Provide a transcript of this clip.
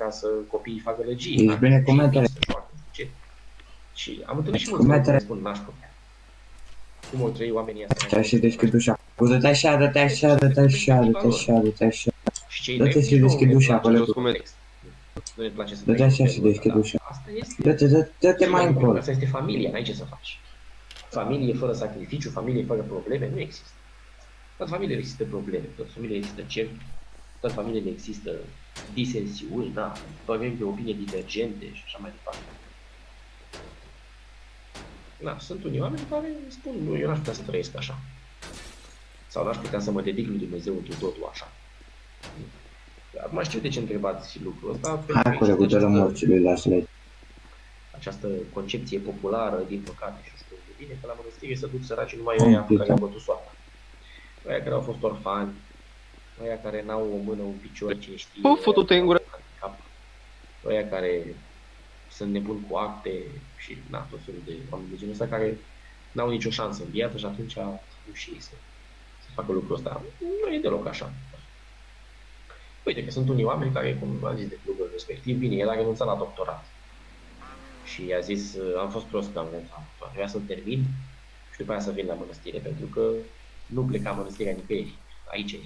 acasă, copiii fac gălăgie. Ești bine cu metele. Și am întâlnit și Cu mulți care metele. spun, n-aș putea. Cum o trăi oamenii ăsta? Te-ai și deschid ușa. Dă-te așa, dă-te așa, dă-te așa, dă-te așa, dă-te așa. Și cei Dă-te drept și nici nu deschid ne ușa, place acest colegul. context. Nu ne place să Dă-te trăim așa în și felul deschid ăsta, ușa. dar asta este. Dă-te mai încolo. Asta este familia, n-ai ce să faci. Familie fără sacrificiu, familie fără probleme, nu există. Toată familiile există probleme, toată familiile există certuri, toată familiile există disensiuni, da, avem de opinie divergente și așa mai departe. Da, sunt unii oameni care spun, nu, eu n-aș putea să trăiesc așa. Sau n-aș putea să mă dedic lui Dumnezeu întru totul așa. Acum știu de ce întrebați lucrul ăsta. Hai, colegul, dă-l morții, lasă-le. Această concepție populară, din păcate, și știu de bine, că la mănăstire se duc săraci numai ăia pe care au bătut soarta. Ăia care au fost orfani, ăia care n-au o mână, un picior, cine știe, Fă-te în gură. ăia care sunt nebuni cu acte și tot felul de oameni de genul ăsta care n-au nicio șansă în viață și atunci au și ei să facă lucrul ăsta. Nu e deloc așa. Uite că sunt unii oameni care, cum am zis de clubul respectiv, bine, el a renunțat la doctorat. Și a zis, am fost prost că am renunțat. Trebuia să-l termin și după aia să vin la mănăstire, pentru că nu pleca mănăstirea nicăieri. Aici e.